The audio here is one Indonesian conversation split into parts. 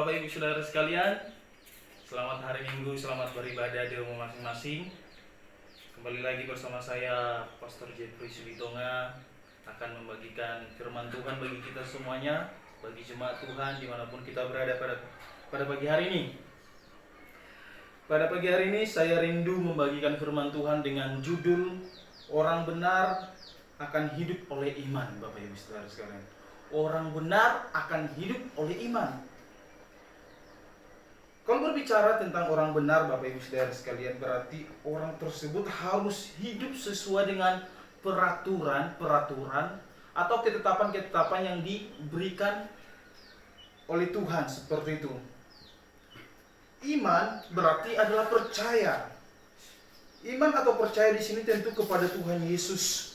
Bapak Ibu Saudara sekalian, selamat hari Minggu, selamat beribadah di rumah masing-masing. Kembali lagi bersama saya, Pastor Jeffrey Subitonga, akan membagikan firman Tuhan bagi kita semuanya, bagi jemaat Tuhan dimanapun kita berada pada pagi hari ini. Pada pagi hari ini saya rindu membagikan firman Tuhan dengan judul Orang benar akan hidup oleh iman. Bapak Ibu Saudara sekalian, orang benar akan hidup oleh iman. Kalau berbicara tentang orang benar, Bapak Ibu Saudara sekalian, berarti orang tersebut harus hidup sesuai dengan peraturan atau ketetapan-ketetapan yang diberikan oleh Tuhan, seperti itu. Iman berarti adalah percaya. Iman atau percaya di sini tentu kepada Tuhan Yesus.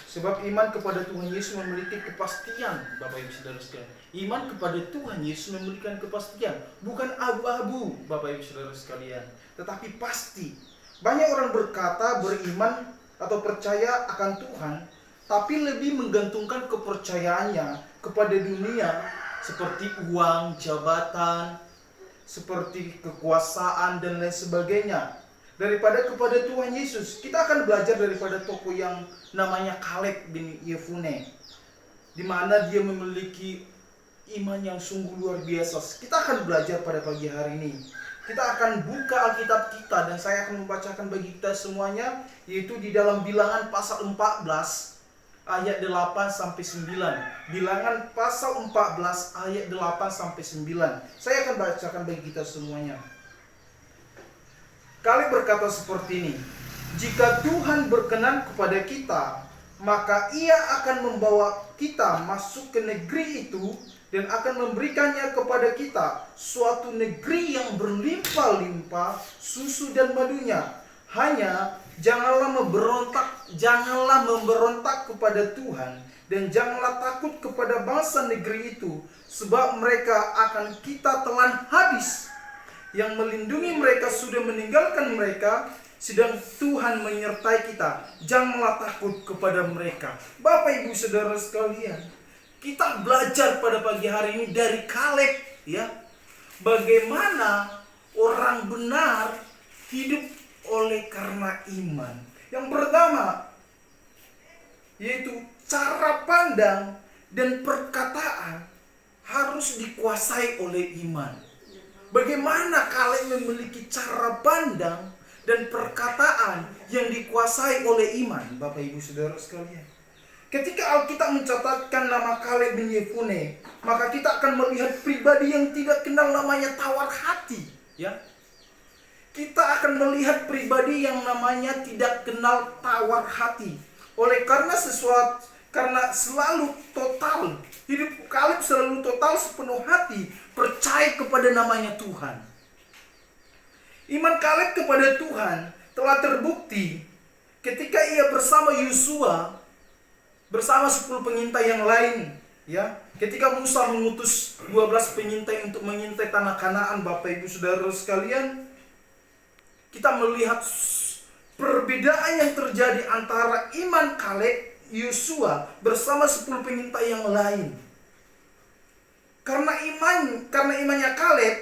Sebab iman kepada Tuhan Yesus memiliki kepastian, Bapak Ibu Saudara sekalian. Iman kepada Tuhan Yesus memiliki kepastian, bukan abu-abu, Bapak Ibu Saudara sekalian, tetapi pasti. Banyak orang berkata beriman atau percaya akan Tuhan, tapi lebih menggantungkan kepercayaannya kepada dunia seperti uang, jabatan, seperti kekuasaan dan lain sebagainya, daripada kepada Tuhan Yesus. Kita akan belajar daripada tokoh yang namanya Kaleb bin Yefune, di mana dia memiliki iman yang sungguh luar biasa. Kita akan belajar pada pagi hari ini. Kita akan buka Alkitab kita dan saya akan membacakan bagi kita semuanya, yaitu di dalam Bilangan pasal 14 ayat 8 sampai 9. Bilangan pasal 14 ayat 8 sampai 9. Saya akan bacakan bagi kita semuanya. Kaleb berkata seperti ini, jika Tuhan berkenan kepada kita, maka Ia akan membawa kita masuk ke negeri itu dan akan memberikannya kepada kita, suatu negeri yang berlimpah-limpah susu dan madunya. Hanya janganlah memberontak kepada Tuhan, dan janganlah takut kepada bangsa negeri itu, sebab mereka akan kita telan habis. Yang melindungi mereka sudah meninggalkan mereka, sedang Tuhan menyertai kita. Janganlah takut kepada mereka. Bapak Ibu Saudara sekalian, kita belajar pada pagi hari ini dari Kaleb, ya, bagaimana orang benar hidup oleh karena iman. Yang pertama, yaitu cara pandang dan perkataan harus dikuasai oleh iman. Bagaimana Kaleb memiliki cara pandang dan perkataan yang dikuasai oleh iman, Bapak Ibu Saudara sekalian. Ketika Alkitab mencatatkan nama Kaleb bin Yefune, maka kita akan melihat pribadi yang tidak kenal namanya tawar hati, ya. Kita akan melihat pribadi yang namanya tidak kenal tawar hati. Karena selalu total, hidup Kaleb selalu total sepenuh hati percaya kepada namanya Tuhan. Iman Kaleb kepada Tuhan telah terbukti ketika ia bersama Yosua, bersama 10 pengintai yang lain, ya. Ketika Musa mengutus 12 pengintai untuk mengintai tanah Kanaan, Bapak Ibu Saudara sekalian, kita melihat perbedaan yang terjadi antara iman Kaleb, Yosua bersama 10 pengintai yang lain. Karena imannya Kaleb,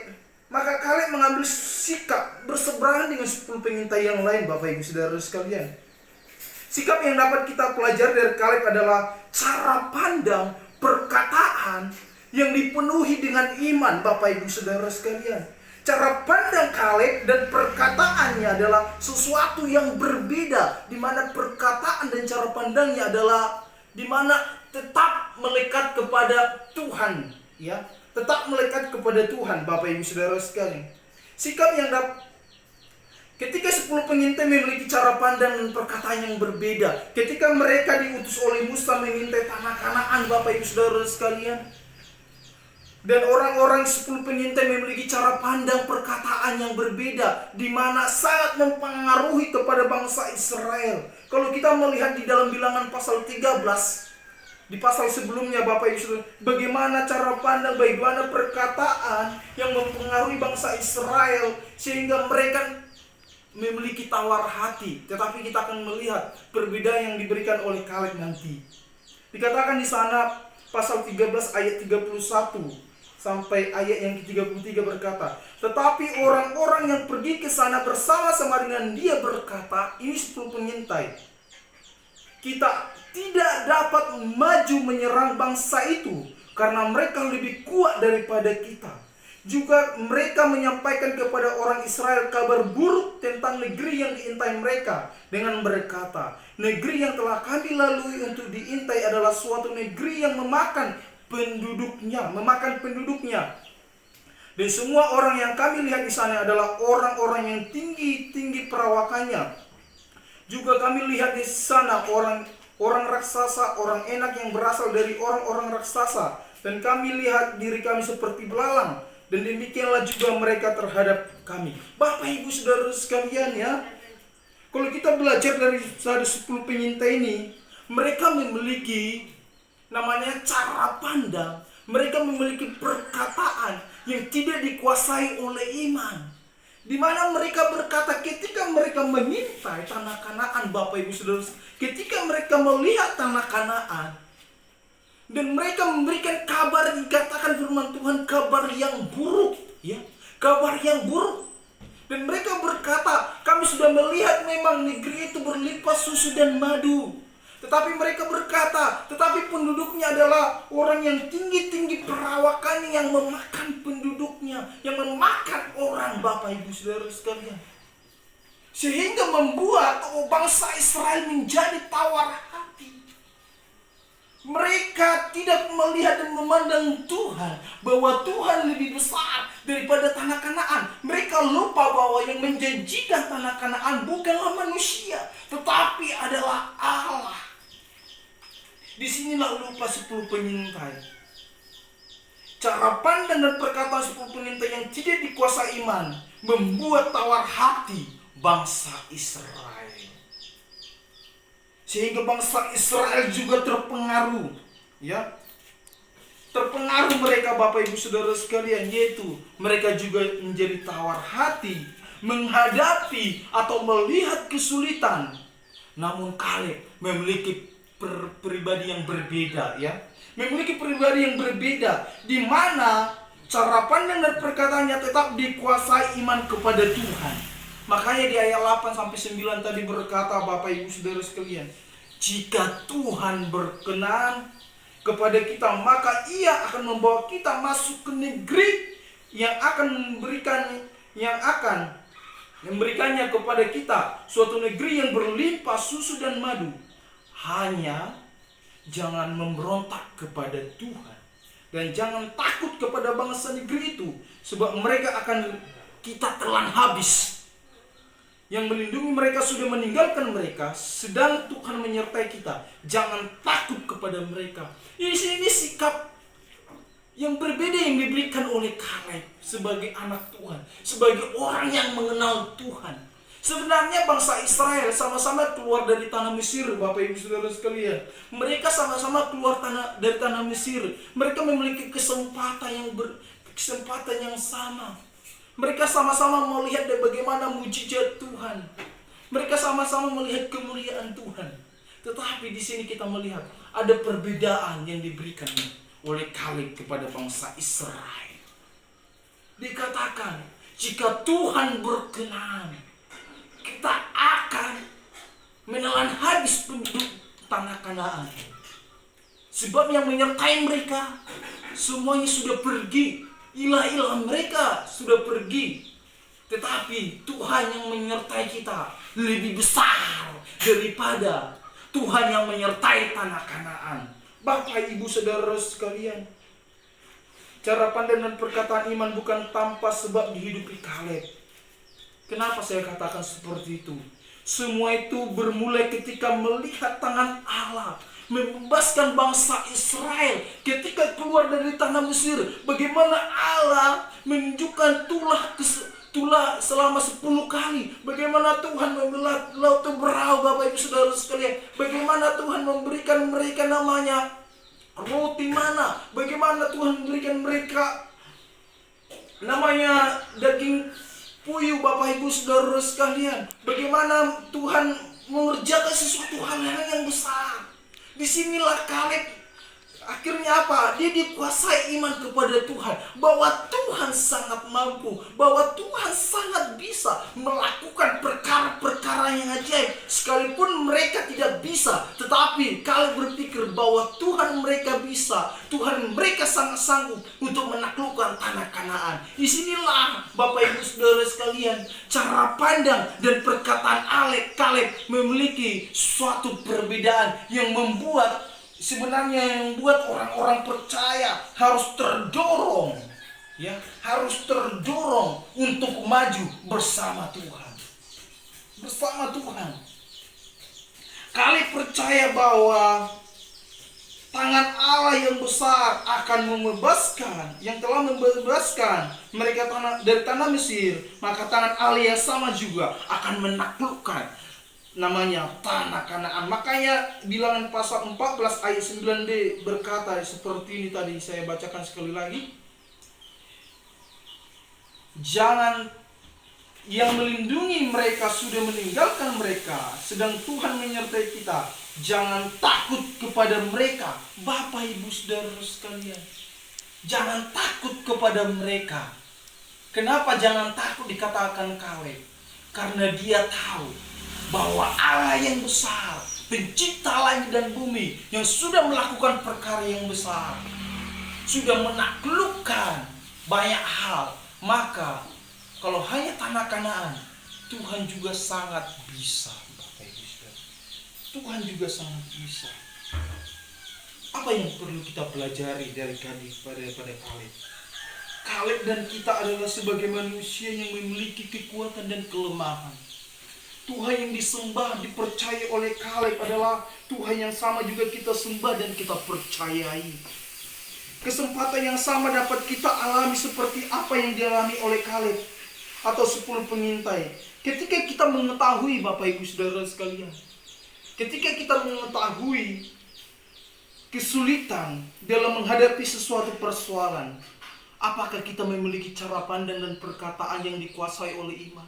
maka Kaleb mengambil sikap berseberangan dengan 10 pengintai yang lain, Bapak Ibu Saudara sekalian. Sikap yang dapat kita pelajari dari Kaleb adalah cara pandang, perkataan yang dipenuhi dengan iman, Bapak Ibu Saudara sekalian. Cara pandang Kaleb dan perkataannya adalah sesuatu yang berbeda, di mana perkataan dan cara pandangnya adalah di mana tetap melekat kepada Tuhan, ya. Tetap melekat kepada Tuhan, Bapak Ibu Saudara sekalian. Sikap yang ketika 10 pengintai memiliki cara pandang dan perkataan yang berbeda, ketika mereka diutus oleh Musa mengintai tanah Kanaan, Bapak Ibu Saudara sekalian, dan orang-orang 10 pengintai memiliki cara pandang perkataan yang berbeda, di mana sangat mempengaruhi kepada bangsa Israel. Kalau kita melihat di dalam Bilangan pasal 13, di pasal sebelumnya, Bapak Ibu Saudara, bagaimana cara pandang, bagaimana perkataan yang mempengaruhi bangsa Israel sehingga mereka memiliki tawar hati. Tetapi kita akan melihat perbedaan yang diberikan oleh Kaleb nanti. Dikatakan di sana pasal 13 ayat 31 sampai ayat yang ke-33 berkata, tetapi orang-orang yang pergi ke sana bersama-sama dengan dia berkata, ini 10 pengintai, kita tidak dapat maju menyerang bangsa itu karena mereka lebih kuat daripada kita. Juga mereka menyampaikan kepada orang Israel kabar buruk tentang negeri yang diintai mereka dengan berkata, negeri yang telah kami lalui untuk diintai adalah suatu negeri yang memakan penduduknya. Dan semua orang yang kami lihat di sana adalah orang-orang yang tinggi perawakannya. Juga kami lihat di sana orang raksasa, orang enak yang berasal dari orang-orang raksasa. Dan kami lihat diri kami seperti belalang. Dan demikianlah juga mereka terhadap kami. Bapak ibu saudara sekalian ya, kalau kita belajar dari 10 pengintai ini, mereka memiliki namanya cara pandang. Mereka memiliki perkataan yang tidak dikuasai oleh iman. Di mana mereka berkata ketika mereka mengintai tanah Kanaan, Bapak ibu saudara, ketika mereka melihat tanah Kanaan, dan mereka memberikan kabar, dikatakan firman Tuhan, kabar yang buruk, ya, kabar yang buruk. Dan mereka berkata, kami sudah melihat memang negeri itu berlimpah susu dan madu. Tetapi mereka berkata, tetapi penduduknya adalah orang yang tinggi perawakannya, yang memakan penduduknya, yang memakan orang, Bapak ibu saudara sekalian. Sehingga membuat bangsa Israel menjadi tawar hati. Mereka tidak melihat dan memandang Tuhan, bahwa Tuhan lebih besar daripada tanah Kanaan. Mereka lupa bahwa yang menjanjikan tanah Kanaan bukanlah manusia, tetapi adalah Allah. Disinilah lupa 10 pengintai. Cara pandang dan perkataan 10 pengintai yang tidak dikuasai iman membuat tawar hati bangsa Israel. Sehingga bangsa Israel juga terpengaruh, ya. Terpengaruh mereka, Bapak ibu saudara sekalian, yaitu mereka juga menjadi tawar hati menghadapi atau melihat kesulitan. Namun Kaleb memiliki pribadi yang berbeda, ya. Memiliki pribadi yang berbeda, di mana cara pandang dan perkataannya tetap dikuasai iman kepada Tuhan. Makanya di ayat 8 sampai 9 tadi berkata, Bapak ibu saudara sekalian, jika Tuhan berkenan kepada kita, maka Ia akan membawa kita masuk ke negeri yang akan memberikannya kepada kita, suatu negeri yang berlimpah susu dan madu. Hanya jangan memberontak kepada Tuhan, dan jangan takut kepada bangsa negeri itu, sebab mereka akan kita telan habis. Yang melindungi mereka sudah meninggalkan mereka, sedang Tuhan menyertai kita. Jangan takut kepada mereka. Ini sikap yang berbeda yang diberikan oleh Kaleb sebagai anak Tuhan, sebagai orang yang mengenal Tuhan. Sebenarnya bangsa Israel sama-sama keluar dari tanah Mesir, Bapak ibu saudara sekalian. Mereka sama-sama keluar dari tanah Mesir. Mereka memiliki kesempatan yang sama. Mereka sama-sama melihat bagaimana mujizat Tuhan. Mereka sama-sama melihat kemuliaan Tuhan. Tetapi di sini kita melihat ada perbedaan yang diberikan oleh Kaleb kepada bangsa Israel. Dikatakan, jika Tuhan berkenan, kita akan menelan habis penduduk tanah Kanaan. Sebab yang menyertai mereka semuanya sudah pergi. Ilah-ilah mereka sudah pergi. Tetapi Tuhan yang menyertai kita lebih besar daripada Tuhan yang menyertai tanah Kanaan. Bapak ibu saudara sekalian, cara pandang dan perkataan iman bukan tanpa sebab dihidupi Kaleb. Kenapa saya katakan seperti itu? Semua itu bermulai ketika melihat tangan Allah membebaskan bangsa Israel ketika keluar dari tanah Mesir. Bagaimana Allah menunjukkan tulah selama 10 kali. Bagaimana Tuhan membelah laut Teberau, Bapak ibu saudara sekalian. Bagaimana Tuhan memberikan mereka namanya roti mana. Bagaimana Tuhan memberikan mereka namanya daging puyuh, Bapak ibu saudara sekalian. Bagaimana Tuhan mengerjakan sesuatu hal yang besar. Disinilah Kaleb Akhirnya apa? Dia dikuasai iman kepada Tuhan, bahwa Tuhan sangat mampu, bahwa Tuhan sangat bisa melakukan perkara-perkara yang ajaib. Sekalipun mereka tidak bisa, tetapi kalau berpikir bahwa Tuhan mereka bisa, Tuhan mereka sangat sanggup untuk menaklukkan tanah Kanaan. Disinilah Bapak Ibu Saudara sekalian, cara pandang dan perkataan Kaleb memiliki suatu perbedaan yang membuat orang-orang percaya harus terdorong, ya, harus terdorong untuk maju bersama Tuhan. Bersama Tuhan. Kaleb percaya bahwa tangan Allah yang besar akan membebaskan, yang telah membebaskan mereka dari tanah Mesir, maka tangan Allah yang sama juga akan menaklukkan namanya tanah Kanaan. Makanya Bilangan pasal 14 ayat 9b berkata seperti ini, tadi saya bacakan sekali lagi. Jangan, yang melindungi mereka sudah meninggalkan mereka, sedang Tuhan menyertai kita. Jangan takut kepada mereka. Bapak Ibu Saudara sekalian, jangan takut kepada mereka. Kenapa jangan takut dikatakan Kaleb? Karena dia tahu bahwa Allah yang besar, pencipta langit dan bumi, yang sudah melakukan perkara yang besar, sudah menaklukkan banyak hal. Maka kalau hanya tanah Kanaan, Tuhan juga sangat bisa. Tuhan juga sangat bisa. Apa yang perlu kita pelajari dari pada Kaleb? Kaleb dan kita adalah sebagai manusia yang memiliki kekuatan dan kelemahan. Tuhan yang disembah, dipercaya oleh Kaleb adalah Tuhan yang sama juga kita sembah dan kita percayai. Kesempatan yang sama dapat kita alami seperti apa yang dialami oleh Kaleb atau 10 pengintai. Ketika kita mengetahui, Bapak Ibu Saudara sekalian, ketika kita mengetahui kesulitan dalam menghadapi sesuatu persoalan, apakah kita memiliki cara pandang dan perkataan yang dikuasai oleh iman?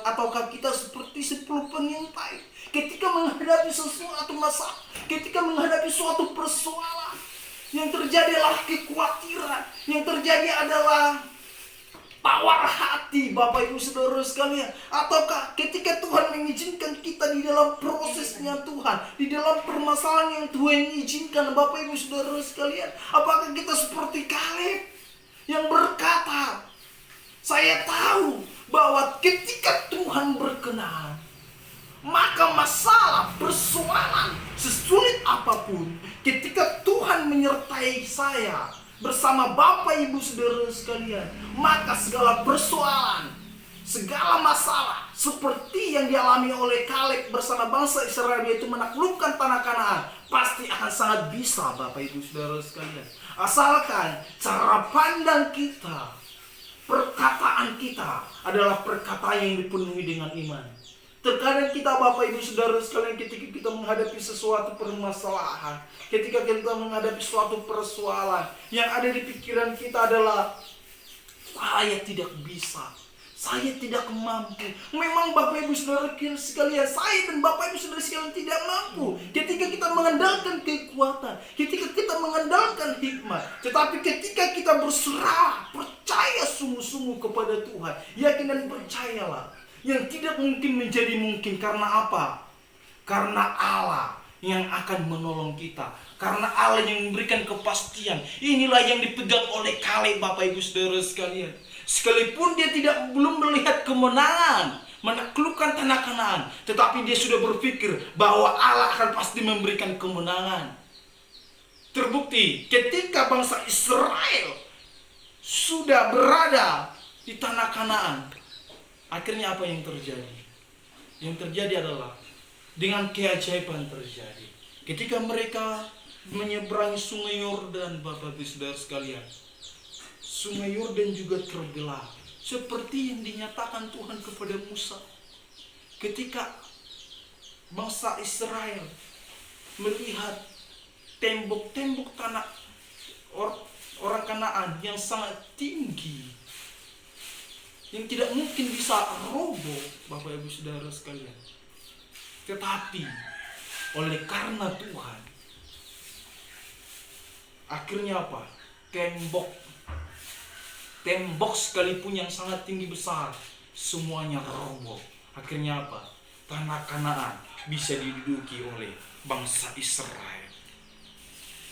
Ataukah kita seperti 10 pengintai ketika menghadapi sesuatu masalah, ketika menghadapi suatu persoalan, yang terjadi adalah kekhawatiran, yang terjadi adalah tawar hati, Bapak Ibu Saudara sekalian? Ataukah ketika Tuhan mengizinkan kita di dalam prosesnya Tuhan, di dalam permasalahan yang Tuhan izinkan, Bapak Ibu Saudara sekalian, apakah kita seperti Kaleb yang berkata, saya tahu bahwa ketika Tuhan berkenan, maka masalah, persoalan, sesulit apapun, ketika Tuhan menyertai saya bersama Bapak Ibu Saudara sekalian, maka segala persoalan, segala masalah seperti yang dialami oleh Kaleb bersama bangsa Israel, yaitu menaklukkan tanah Kanaan, pasti akan sangat bisa, Bapak Ibu Saudara sekalian. Asalkan cara pandang kita, perkataan kita adalah perkataan yang dipenuhi dengan iman. Terkadang kita, Bapak Ibu Saudara sekalian, ketika kita menghadapi sesuatu permasalahan, ketika kita menghadapi suatu persoalan, yang ada di pikiran kita adalah, saya tidak bisa, saya tidak mampu. Memang Bapak Ibu Saudara sekalian, saya dan Bapak Ibu Saudara sekalian tidak mampu ketika kita mengandalkan kekuatan, ketika kita mengandalkan hikmat. Tetapi ketika kita berserah, percaya sungguh-sungguh kepada Tuhan, yakin dan percayalah, yang tidak mungkin menjadi mungkin. Karena apa? Karena Allah yang akan menolong kita, karena Allah yang memberikan kepastian. Inilah yang dipegang oleh Kaleb, Bapak Ibu Saudara sekalian. Sekalipun dia belum melihat kemenangan, menaklukkan tanah Kanaan, tetapi dia sudah berpikir bahwa Allah akan pasti memberikan kemenangan. Terbukti ketika bangsa Israel sudah berada di tanah Kanaan, akhirnya apa yang terjadi? Yang terjadi adalah dengan keajaiban terjadi. Ketika mereka menyeberangi sungai Yordan, Bapak Ibu Saudara sekalian, sungai Yordan juga terbelah, seperti yang dinyatakan Tuhan kepada Musa. Ketika bangsa Israel melihat tembok-tembok tanah orang Kanaan yang sangat tinggi, yang tidak mungkin bisa roboh, Bapak Ibu Saudara sekalian. Tetapi oleh karena Tuhan, Akhirnya apa? Tembok sekalipun yang sangat tinggi besar, semuanya roboh. Akhirnya apa? Tanah Kanaan bisa diduduki oleh bangsa Israel.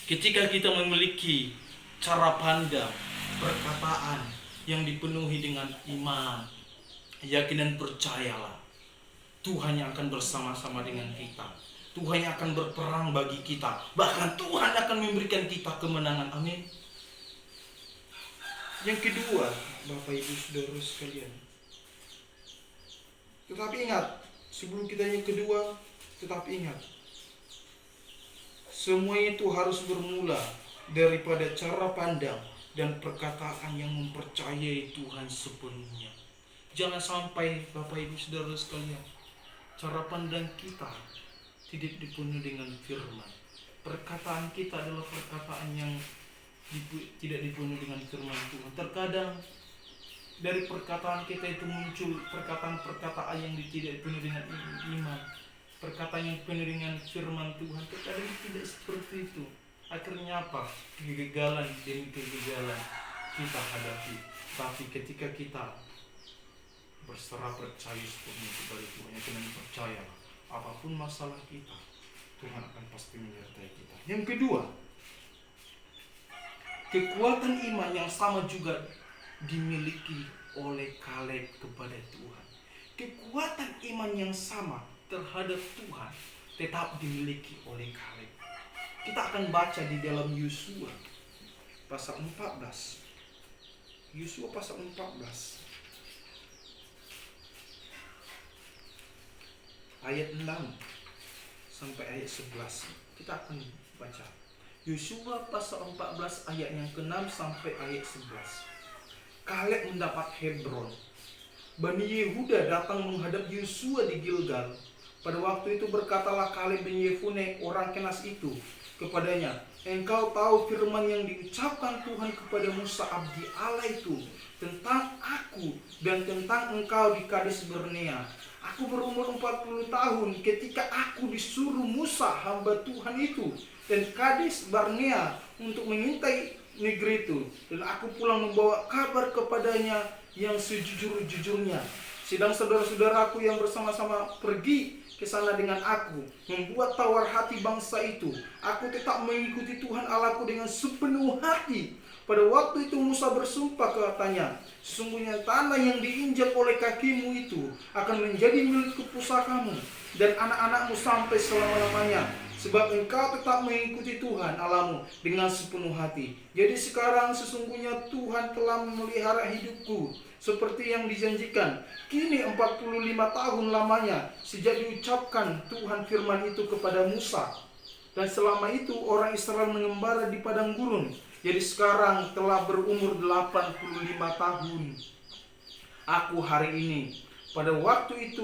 Ketika kita memiliki cara pandang, perkataan yang dipenuhi dengan iman, yakin dan percayalah, Tuhan yang akan bersama-sama dengan kita. Tuhan yang akan berperang bagi kita. Bahkan Tuhan akan memberikan kita kemenangan. Amin. Yang kedua, Bapak Ibu Saudara sekalian. Tetapi ingat, sebelum kita yang kedua, tetapi ingat, semua itu harus bermula daripada cara pandang dan perkataan yang mempercayai Tuhan sepenuhnya. Jangan sampai Bapak Ibu Saudara sekalian, cara pandang kita tidak dipenuhi dengan firman. Perkataan kita adalah perkataan yang tidak dipenuhi dengan firman Tuhan. Terkadang dari perkataan kita itu muncul perkataan-perkataan yang tidak dipenuhi dengan iman, perkataan yang dipenuhi dengan firman Tuhan. Terkadang tidak seperti itu. Akhirnya apa? Kegagalan demi kegagalan kita hadapi. Tapi ketika kita berserah percaya sepenuhnya kepada Tuhan, yang kita percaya apapun masalah kita, Tuhan akan pasti menyertai kita. Yang kedua, kekuatan iman yang sama juga dimiliki oleh Kaleb kepada Tuhan. Kekuatan iman yang sama terhadap Tuhan tetap dimiliki oleh Kaleb. Kita akan baca di dalam Yosua pasal 14. Yosua pasal 14. Ayat 6 sampai ayat 11. Kita akan baca Yosua pasal 14 ayat yang ke-6 sampai ayat 11. Kaleb mendapat Hebron. Bani Yehuda datang menghadap Yosua di Gilgal. Pada waktu itu berkatalah Kaleb bin Yefune orang Kenas itu kepadanya, engkau tahu firman yang diucapkan Tuhan kepada Musa abdi Allah itu tentang aku dan tentang engkau di Kades Barnea. Aku berumur 40 tahun ketika aku disuruh Musa hamba Tuhan itu dan Kades Barnea untuk mengintai negeri itu, dan aku pulang membawa kabar kepadanya yang sejujur-jujurnya. Sedang saudara-saudaraku yang bersama-sama pergi ke sana dengan aku, membuat tawar hati bangsa itu. Aku tetap mengikuti Tuhan Allahku dengan sepenuh hati. Pada waktu itu Musa bersumpah katanya, sesungguhnya tanah yang diinjak oleh kakimu itu akan menjadi milik pusakamu dan anak-anakmu sampai selama-lamanya, sebab engkau tetap mengikuti Tuhan Allahmu dengan sepenuh hati. Jadi sekarang sesungguhnya Tuhan telah memelihara hidupku seperti yang dijanjikan. Kini 45 tahun lamanya sejak diucapkan Tuhan firman itu kepada Musa. Dan selama itu orang Israel mengembara di padang gurun. Jadi sekarang telah berumur 85 tahun. Aku hari ini, pada waktu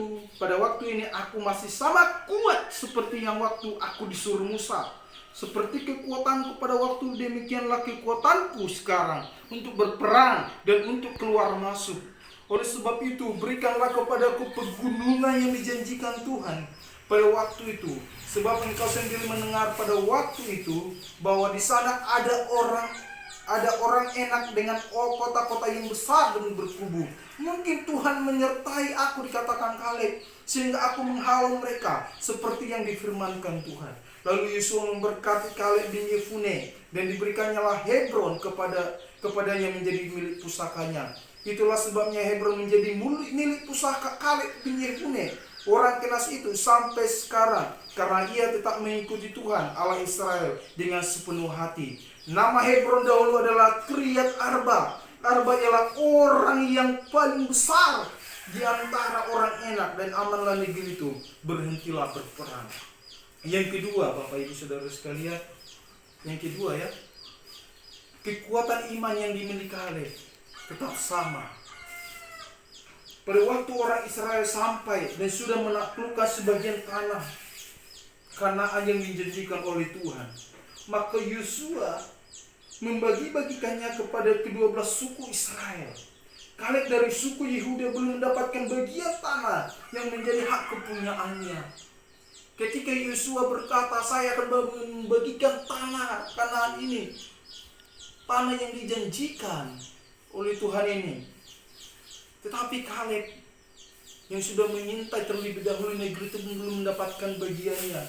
ini aku masih sama kuat seperti yang waktu aku disuruh Musa. Seperti kekuatanku pada waktu, demikianlah kekuatanku sekarang untuk berperang dan untuk keluar masuk. Oleh sebab itu, berikanlah kepadaku pegunungan yang dijanjikan Tuhan pada waktu itu, sebab engkau sendiri mendengar pada waktu itu bahwa di sana ada orang enak dengan kota-kota yang besar dan berkubu. Mungkin Tuhan menyertai aku, dikatakan Kaleb, sehingga aku menghalau mereka seperti yang difirmankan Tuhan. Lalu Yosua memberkati Kaleb bin Yefune dan diberikannya lah Hebron kepadanya menjadi milik pusakanya. Itulah sebabnya Hebron menjadi milik pusaka Kaleb bin Yefune orang Kenas itu sampai sekarang, karena ia tetap mengikuti Tuhan Allah Israel dengan sepenuh hati. Nama Hebron dahulu adalah Kiryat Arba. Arba ialah orang yang paling besar di antara orang enak, dan amanlah negeri itu, berhentilah berperang. Yang kedua, Bapak Ibu Saudara sekalian, yang kedua ya, kekuatan iman yang dimiliki Kaleb tetap sama. Pada waktu orang Israel sampai dan sudah menaklukkan sebagian tanah Kanaan yang dijanjikan oleh Tuhan, maka Yosua membagi-bagikannya kepada ke-12 suku Israel. Kaleb dari suku Yehuda belum mendapatkan bagian tanah yang menjadi hak kepunyaannya. Ketika Yosua berkata, saya akan membagikan tanah Kanaan ini tanah yang dijanjikan oleh Tuhan ini. Tetapi Kaleb yang sudah mengintai terlebih dahulu negeri itu belum mendapatkan bagiannya.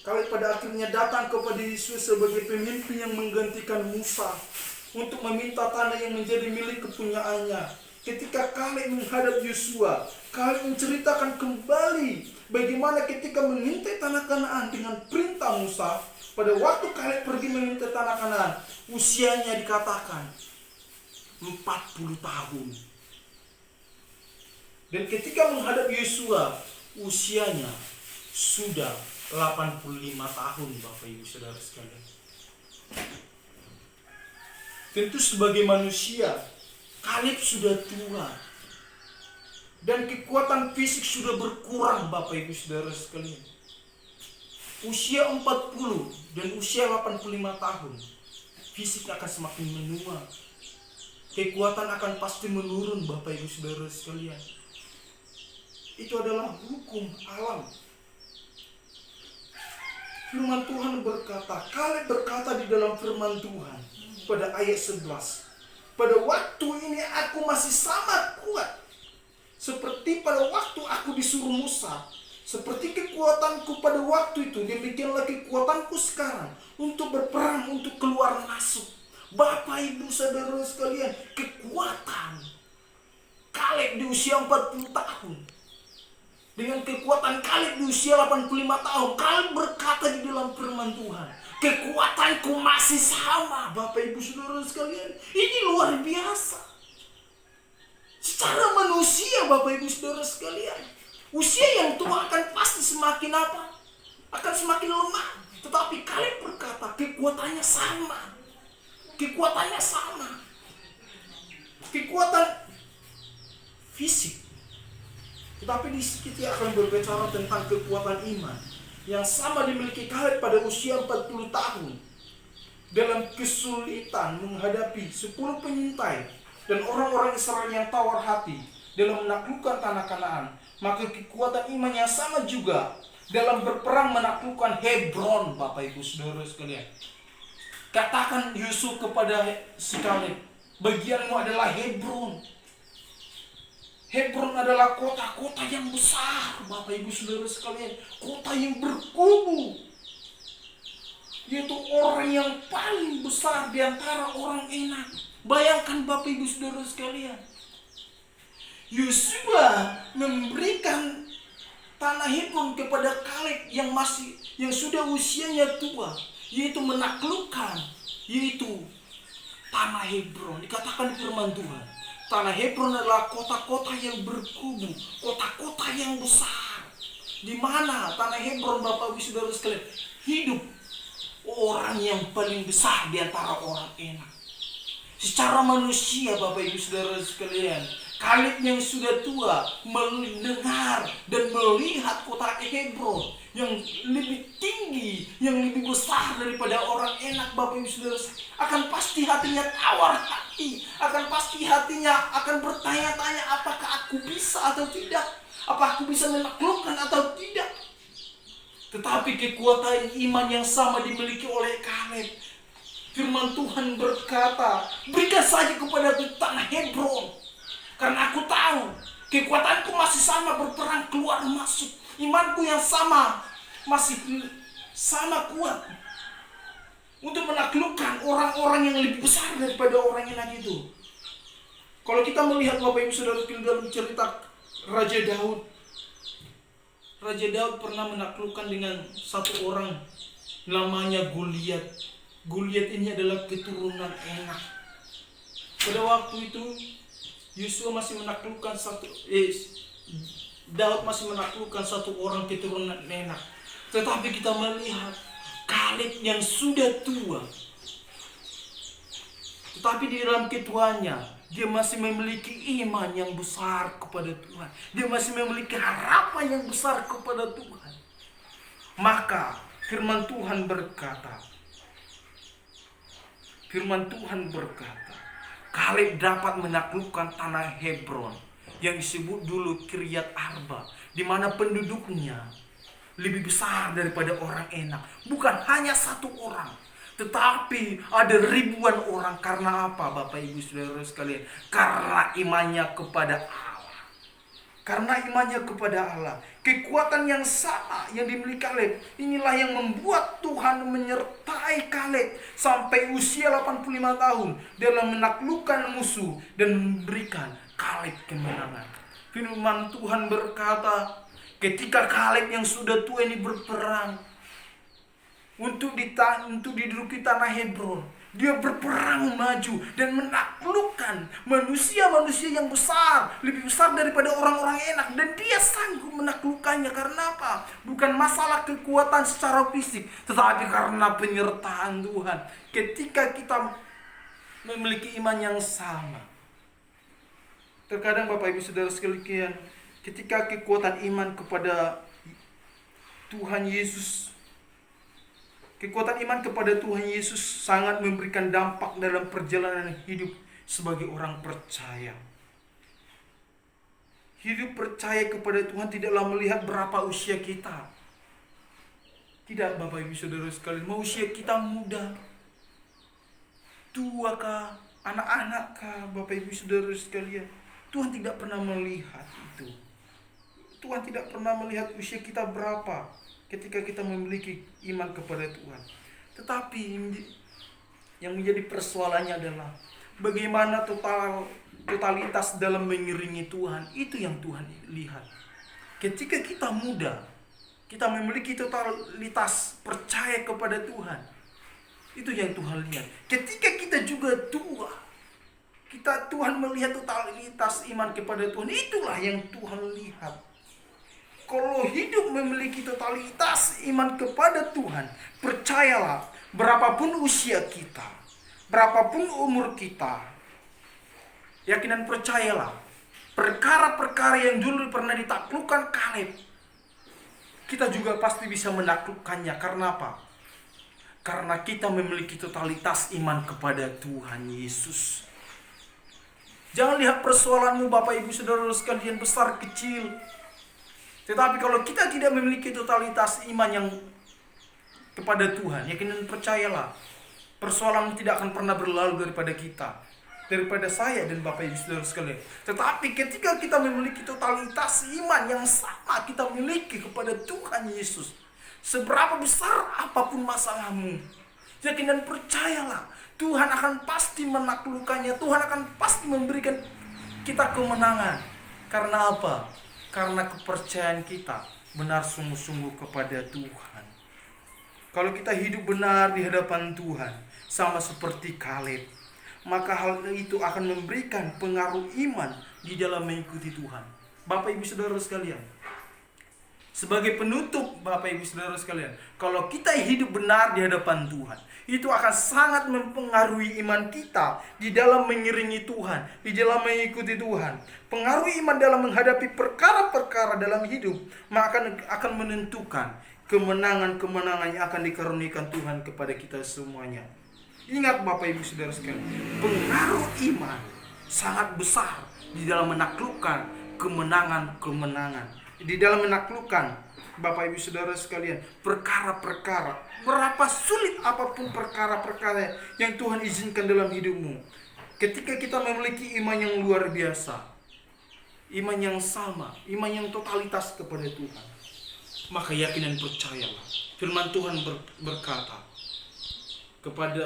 Kaleb pada akhirnya datang kepada Yesus sebagai pemimpin yang menggantikan Musa untuk meminta tanah yang menjadi milik kepunyaannya. Ketika Kaleb menghadap Yosua, Kaleb menceritakan kembali bagaimana ketika mengintai tanah Kanaan dengan perintah Musa. Pada waktu Kaleb pergi mengintai tanah Kanaan, usianya dikatakan 40 tahun. Dan ketika menghadap Yosua, usianya sudah 85 tahun, Bapak Ibu Saudara sekalian. Tentu sebagai manusia, Kaleb sudah tua. Dan kekuatan fisik sudah berkurang, Bapak Ibu Saudara sekalian. Usia 40 dan usia 85 tahun, fisik akan semakin menua. Kekuatan akan pasti menurun, Bapak Ibu Saudara sekalian. Itu adalah hukum alam. Firman Tuhan berkata, Kaleb berkata di dalam firman Tuhan pada ayat 11, pada waktu ini aku masih sama kuat seperti pada waktu aku disuruh Musa. Seperti kekuatanku pada waktu itu, demikianlah kekuatanku sekarang untuk berperang, untuk keluar masuk. Bapak Ibu Saudara sekalian, kekuatan Kaleb di usia 40 tahun dengan kekuatan Kaleb di usia 85 tahun, Kaleb berkata di dalam firman Tuhan, kekuatanku masih sama. Bapak Ibu Saudara sekalian, ini luar biasa. Secara manusia, Bapak Ibu Saudara sekalian, usia yang tua akan pasti semakin apa? Akan semakin lemah. Tetapi Kaleb berkata, kekuatannya sama. Kekuatannya sama. Kekuatan fisik. Tetapi di sini kita akan berbicara tentang kekuatan iman yang sama dimiliki Kaleb pada usia 40 tahun. Dalam kesulitan menghadapi 10 penyintai dan orang-orang Israel yang tawar hati dalam menaklukkan tanah Kanaan, maka kekuatan iman yang sama juga dalam berperang menaklukkan Hebron, Bapak Ibu Saudara sekalian. Katakan Yusuf kepada si Kaleb, bagianmu adalah Hebron. Hebron adalah kota-kota yang besar, Bapak Ibu Saudara sekalian. Kota yang berkubu. Yaitu orang yang paling besar di antara orang enak. Bayangkan Bapak Ibu Saudara sekalian. Yosua memberikan tanah Hebron kepada Kaleb yang sudah usianya tua, yaitu menaklukkan, yaitu tanah Hebron. Dikatakan di firman Tuhan, tanah Hebron adalah kota-kota yang berkubu, kota-kota yang besar. Di mana tanah Hebron, Bapak Ibu Saudara sekalian, hidup orang yang paling besar di antara orang enak. Secara manusia, Bapak Ibu Saudara sekalian, Kaleb yang sudah tua mendengar dan melihat kota Hebron yang lebih tinggi, yang lebih besar daripada orang enak, Bapak Ibu Saudara, akan pasti hatinya tawar hati, akan pasti hatinya akan bertanya-tanya, apakah aku bisa atau tidak, apakah aku bisa menaklukkan atau tidak. Tetapi kekuatan iman yang sama dimiliki oleh Kaleb. Firman Tuhan berkata, berikan saja kepada tanah Hebron, karena aku tahu kekuatanku masih sama berperang keluar masuk. Imanku yang sama masih sama kuat untuk menaklukkan orang-orang yang lebih besar daripada orang enak itu. Kalau kita melihat Bapak Ibu Saudara dalam cerita Raja Daud, Raja Daud pernah menaklukkan dengan satu orang namanya Goliat. Goliat ini adalah keturunan enak. Pada waktu itu Yosua masih menaklukkan Daud masih menaklukkan satu orang keturunan enak. Tetapi kita melihat Kaleb yang sudah tua, tetapi di dalam ketuanya dia masih memiliki iman yang besar kepada Tuhan. Dia masih memiliki harapan yang besar kepada Tuhan. Maka firman Tuhan berkata, Kaleb dapat menaklukkan tanah Hebron yang disebut dulu Kiryat Arba, di mana penduduknya lebih besar daripada orang enak. Bukan hanya satu orang, Tetapi ada ribuan orang. Karena apa Bapak Ibu Saudara sekalian? Karena imannya kepada Allah. Karena imannya kepada Allah. Kekuatan yang sama yang dimiliki Kaleb, inilah yang membuat Tuhan menyertai Kaleb sampai usia 85 tahun dalam menaklukkan musuh dan memberikan Kaleb kemenangan. Firman Tuhan berkata, ketika Kaleb yang sudah tua ini berperang untuk diduduki tanah Hebron, dia berperang maju dan menaklukkan manusia-manusia yang besar, lebih besar daripada orang-orang enak, dan dia sanggup menaklukkannya. Karena apa? Bukan masalah kekuatan secara fisik, tetapi karena penyertaan Tuhan. Ketika kita memiliki iman yang sama, terkadang Bapak Ibu Saudara sekalian, ketika kekuatan iman kepada Tuhan Yesus, kekuatan iman kepada Tuhan Yesus sangat memberikan dampak dalam perjalanan hidup sebagai orang percaya. Hidup percaya kepada Tuhan tidaklah melihat berapa usia kita. Tidak Bapak Ibu Saudara sekalian, mau usia kita muda, tua kah, anak-anak kah, Bapak Ibu Saudara sekalian, Tuhan tidak pernah melihat itu. Tuhan tidak pernah melihat usia kita berapa ketika kita memiliki iman kepada Tuhan. Tetapi yang menjadi persoalannya adalah bagaimana totalitas dalam mengiringi Tuhan. Itu yang Tuhan lihat. Ketika kita muda, kita memiliki totalitas percaya kepada Tuhan. Itu yang Tuhan lihat. Ketika kita juga tua, Tuhan melihat totalitas iman kepada Tuhan. Itulah yang Tuhan lihat. Kalau hidup memiliki totalitas iman kepada Tuhan, percayalah, berapapun usia kita, berapapun umur kita, yakin dan percayalah, perkara-perkara yang dulu pernah ditaklukkan Kaleb, kita juga pasti bisa menaklukkannya. Karena apa? Karena kita memiliki totalitas iman kepada Tuhan Yesus. Jangan lihat persoalanmu Bapak Ibu Saudara sekalian besar kecil. Tetapi kalau kita tidak memiliki totalitas iman yang kepada Tuhan, yakin dan percayalah, persoalan tidak akan pernah berlalu daripada kita, daripada saya dan Bapak Ibu Saudara sekalian. Tetapi ketika kita memiliki totalitas iman yang sama kita miliki kepada Tuhan Yesus, seberapa besar apapun masalahmu, yakin dan percayalah, Tuhan akan pasti menaklukkannya. Tuhan akan pasti memberikan kita kemenangan. Karena apa? Karena kepercayaan kita benar sungguh-sungguh kepada Tuhan. Kalau kita hidup benar di hadapan Tuhan, sama seperti Kaleb, maka hal itu akan memberikan pengaruh iman di dalam mengikuti Tuhan. Bapak Ibu Saudara sekalian, sebagai penutup Bapak Ibu Saudara sekalian, kalau kita hidup benar di hadapan Tuhan, itu akan sangat mempengaruhi iman kita di dalam mengiringi Tuhan, di dalam mengikuti Tuhan. Pengaruh iman dalam menghadapi perkara-perkara dalam hidup, maka akan menentukan kemenangan-kemenangan yang akan dikaruniakan Tuhan kepada kita semuanya. Ingat Bapak Ibu Saudara sekalian, pengaruh iman sangat besar di dalam menaklukkan kemenangan-kemenangan, di dalam menaklukkan Bapak Ibu Saudara sekalian perkara-perkara, berapa sulit apapun perkara-perkara yang Tuhan izinkan dalam hidupmu. Ketika kita memiliki iman yang luar biasa, iman yang sama, iman yang totalitas kepada Tuhan, maka yakin dan percayalah. Firman Tuhan berkata,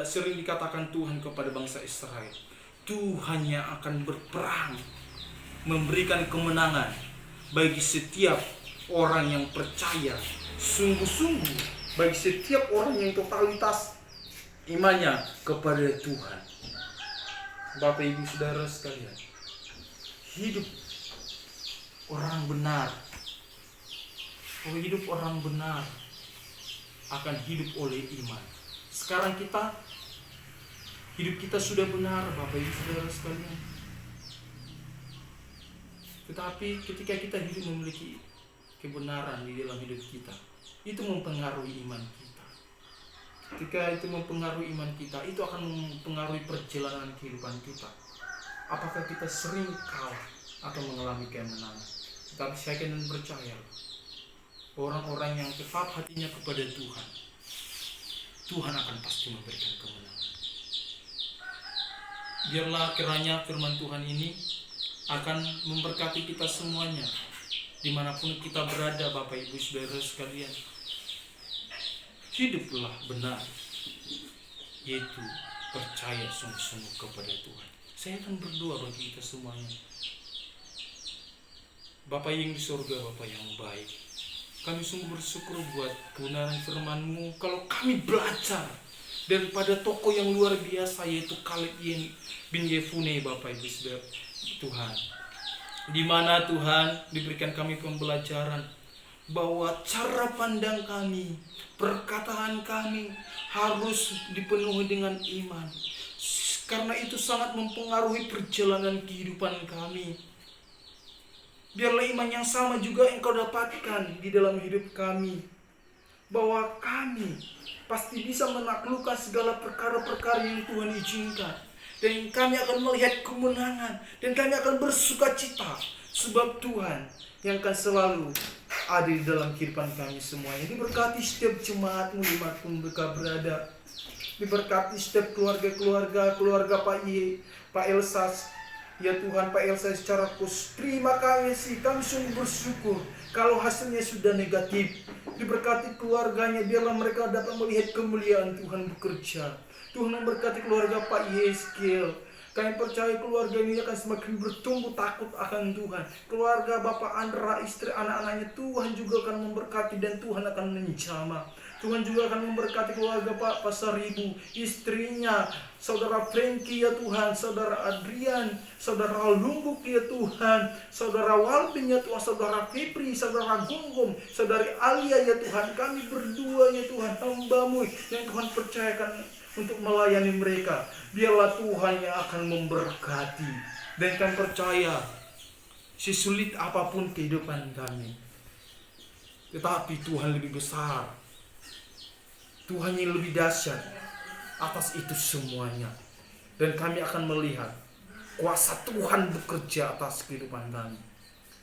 sering dikatakan Tuhan kepada bangsa Israel, Tuhan yang akan berperang, memberikan kemenangan bagi setiap orang yang percaya sungguh-sungguh, bagi setiap orang yang totalitas imannya kepada Tuhan. Bapak Ibu Saudara sekalian, hidup orang benar, hidup orang benar akan hidup oleh iman. Sekarang hidup kita sudah benar Bapak Ibu Saudara sekalian, tetapi ketika kita hidup memiliki kebenaran di dalam hidup kita, itu mempengaruhi iman kita. Ketika itu mempengaruhi iman kita, itu akan mempengaruhi perjalanan kehidupan kita. Apakah kita sering kalah atau mengalami kemenangan? Tetapi saya yakin dan percaya, orang-orang yang tetap hatinya kepada Tuhan, Tuhan akan pasti memberikan kemenangan. Biarlah kiranya firman Tuhan ini akan memberkati kita semuanya, dimanapun kita berada, Bapak Ibu Saudara sekalian. Hiduplah benar, yaitu percaya sungguh-sungguh kepada Tuhan. Saya akan berdoa bagi kita semuanya. Bapa yang di surga, Bapa yang baik, kami sungguh bersyukur buat kebenaran firman-Mu. Kalau kami belajar daripada tokoh yang luar biasa, yaitu Kaleb bin Yefune, Bapak Ibu Saudara Tuhan, di mana Tuhan diberikan kami pembelajaran bahwa cara pandang kami, perkataan kami harus dipenuhi dengan iman, karena itu sangat mempengaruhi perjalanan kehidupan kami. Biarlah iman yang sama juga Engkau dapatkan di dalam hidup kami, bahwa kami pasti bisa menaklukkan segala perkara-perkara yang Tuhan izinkan, dan kami akan melihat kemenangan, dan kami akan bersukacita, sebab Tuhan yang akan selalu ada di dalam kehidupan kami semuanya. Diberkati setiap jemaat-Mu dimanapun mereka berada. Diberkati setiap keluarga Pak Elsas. Ya Tuhan, Pak Elsa secara khusus, terima kasih, kami sungguh bersyukur kalau hasilnya sudah negatif. Diberkati keluarganya, biarlah mereka dapat melihat kemuliaan Tuhan bekerja. Tuhan memberkati keluarga Pak Yeskiel. Kami percaya keluarga ini akan semakin bertumbuh takut akan Tuhan. Keluarga Bapak Andra, istri, anak-anaknya, Tuhan juga akan memberkati dan Tuhan akan menjamah. Tuhan juga akan memberkati keluarga Pak Pasaribu, istrinya, Saudara Frankie ya Tuhan, Saudara Adrian, Saudara Lumbuk ya Tuhan, Saudara Walvin ya Tuhan, Saudara Fipri, Saudara Gunggum, Saudari Alia ya Tuhan. Kami berdua ya Tuhan, hamba-Mu yang Tuhan percayakan untuk melayani mereka. Biarlah Tuhan yang akan memberkati, dan kami percaya sesulit apapun kehidupan kami, tetapi Tuhan lebih besar, Tuhan yang lebih dahsyat atas itu semuanya. Dan kami akan melihat kuasa Tuhan bekerja atas kehidupan kami,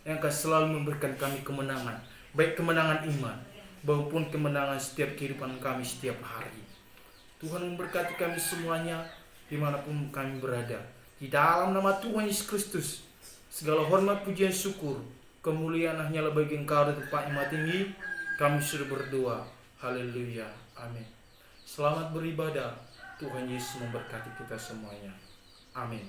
yang akan selalu memberikan kami kemenangan, baik kemenangan iman maupun kemenangan setiap kehidupan kami setiap hari. Tuhan memberkati kami semuanya dimanapun kami berada. Di dalam nama Tuhan Yesus Kristus, segala hormat, pujian, syukur, kemuliaan hanyalah bagi Engkau dan Bapa yang Maha Tinggi. Kami sudah berdoa. Haleluya. Amin. Selamat beribadah. Tuhan Yesus memberkati kita semuanya. Amin.